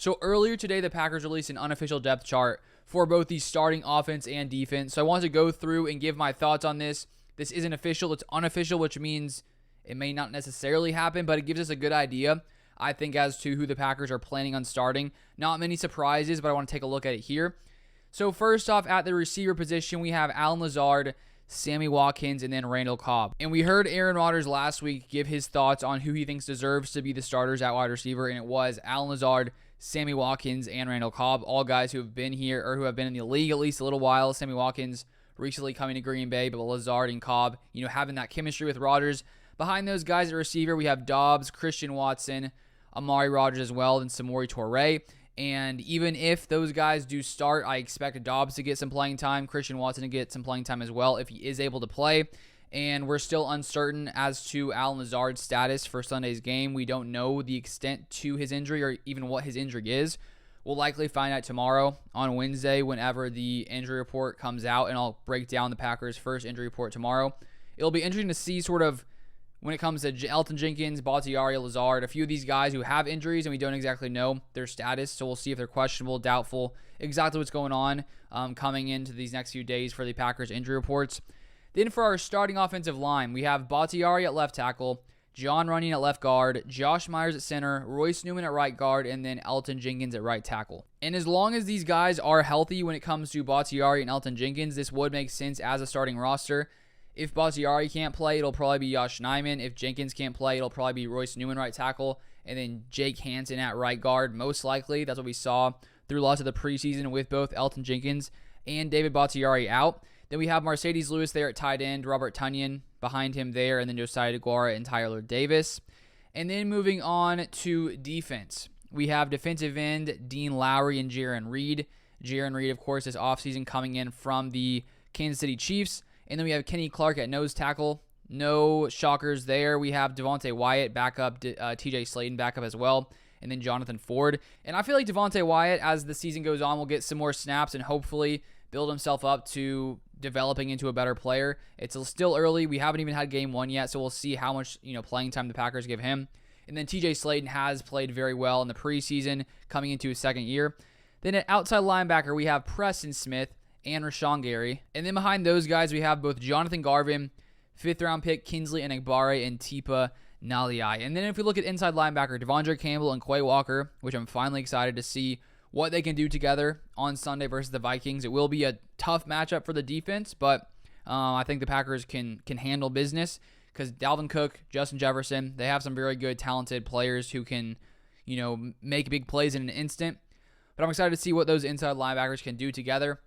So earlier today, the Packers released an unofficial depth chart for both the starting offense and defense. So I wanted to go through and give my thoughts on this. This isn't official, it's unofficial, which means it may not necessarily happen, but it gives us a good idea, I think, as to who the Packers are planning on starting. Not many surprises, but I want to take a look at it here. So first off, at the receiver position, we have Allen Lazard, Sammy Watkins, and then Randall Cobb. And we heard Aaron Rodgers last week give his thoughts on who he thinks deserves to be the starters at wide receiver, and it was Allen Lazard, Sammy Watkins, and Randall Cobb, all guys who have been here or who have been in the league at least a little while. Sammy Watkins recently coming to Green Bay, but Lazard and Cobb, having that chemistry with Rodgers. Behind those guys at receiver, we have Dobbs, Christian Watson, Amari Rodgers as well, and Samori Toure. And even if those guys do start, I expect Dobbs to get some playing time, Christian Watson to get some playing time as well if he is able to play. And we're still uncertain as to Allen Lazard's status for Sunday's game. We don't know the extent to his injury or even what his injury is. We'll likely find out tomorrow on Wednesday whenever the injury report comes out, and I'll break down the Packers' first injury report tomorrow. It'll be interesting to see sort of when it comes to Elgton Jenkins, Bakhtiari, Lazard, a few of these guys who have injuries and we don't exactly know their status. So we'll see if they're questionable, doubtful, exactly what's going on coming into these next few days for the Packers injury reports. Then for our starting offensive line, we have Bakhtiari at left tackle, John Runyon at left guard, Josh Myers at center, Royce Newman at right guard, and then Elgton Jenkins at right tackle. And as long as these guys are healthy when it comes to Bakhtiari and Elgton Jenkins, this would make sense as a starting roster. If Bakhtiari can't play, it'll probably be Josh Nijman. If Jenkins can't play, it'll probably be Royce Newman right tackle, and then Jake Hansen at right guard, most likely. That's what we saw through lots of the preseason with both Elgton Jenkins and David Bakhtiari out. Then we have Mercedes Lewis there at tight end, Robert Tonyan behind him there, and then Josiah DeGuara and Tyler Davis. And then moving on to defense, we have defensive end Dean Lowry and Jarran Reed. Jarran Reed, of course, this offseason coming in from the Kansas City Chiefs. And then we have Kenny Clark at nose tackle. No shockers there. We have Devontae Wyatt backup, TJ Slaton backup as well, and then Jonathan Ford. And I feel like Devontae Wyatt, as the season goes on, will get some more snaps and hopefully build himself up to developing into a better player. It's still early. We haven't even had game one yet, so we'll see how much playing time the Packers give him. And then TJ Slaton has played very well in the preseason, coming into his second year. Then at outside linebacker, we have Preston Smith and Rashawn Gary. And then behind those guys, we have both Jonathan Garvin, 5th-round pick Kinsley Enagbare, and Tipa Naliai. And then if we look at inside linebacker, Devondre Campbell and Quay Walker, which I'm finally excited to see what they can do together on Sunday versus the Vikings. It will be a tough matchup for the defense, but I think the Packers can handle business because Dalvin Cook, Justin Jefferson, they have some very good, talented players who can, make big plays in an instant. But I'm excited to see what those inside linebackers can do together.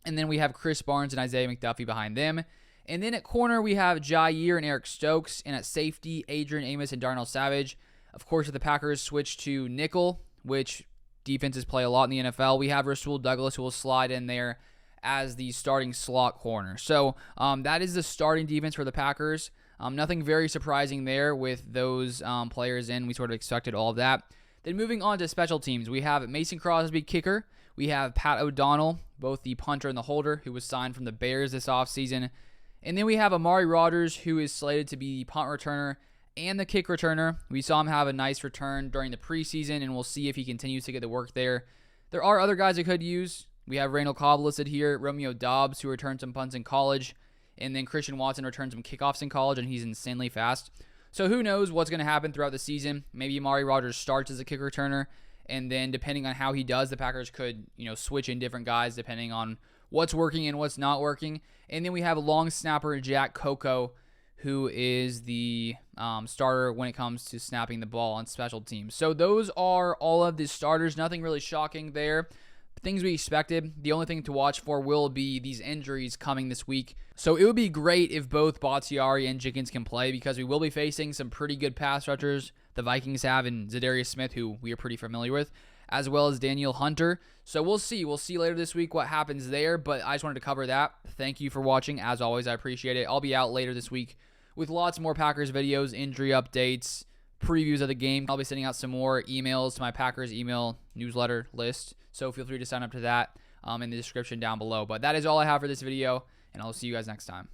And then we have Chris Barnes and Isaiah McDuffie behind them. And then at corner, we have Jair and Eric Stokes. And at safety, Adrian Amos and Darnell Savage. Of course, if the Packers switch to nickel, which defenses play a lot in the NFL, we have Rasul Douglas, who will slide in there as the starting slot corner. So that is the starting defense for the Packers. Nothing very surprising there with those players in. We sort of expected all of that. Then moving on to special teams, we have Mason Crosby, kicker. We have Pat O'Donnell, both the punter and the holder, who was signed from the Bears this offseason. And then we have Amari Rodgers, who is slated to be the punt returner and the kick returner. We saw him have a nice return during the preseason, and we'll see if he continues to get the work there. There are other guys I could use. We have Randall Cobb listed here, Romeo Dobbs, who returned some punts in college, and then Christian Watson returned some kickoffs in college, and he's insanely fast. So who knows what's going to happen throughout the season. Maybe Amari Rodgers starts as a kick returner, and then depending on how he does, the Packers could, switch in different guys depending on what's working and what's not working. And then we have long snapper Jack Coco, who is the starter when it comes to snapping the ball on special teams. So those are all of the starters. Nothing really shocking there. Things we expected. The only thing to watch for will be these injuries coming this week. So it would be great if both Bakhtiari and Jenkins can play because we will be facing some pretty good pass rushers the Vikings have in Zadarius Smith, who we are pretty familiar with, as well as Daniel Hunter. So we'll see. We'll see later this week what happens there, but I just wanted to cover that. Thank you for watching. As always, I appreciate it. I'll be out later this week with lots more Packers videos, injury updates, previews of the game. I'll be sending out some more emails to my Packers email newsletter list, so feel free to sign up to that in the description down below. But that is all I have for this video, and I'll see you guys next time.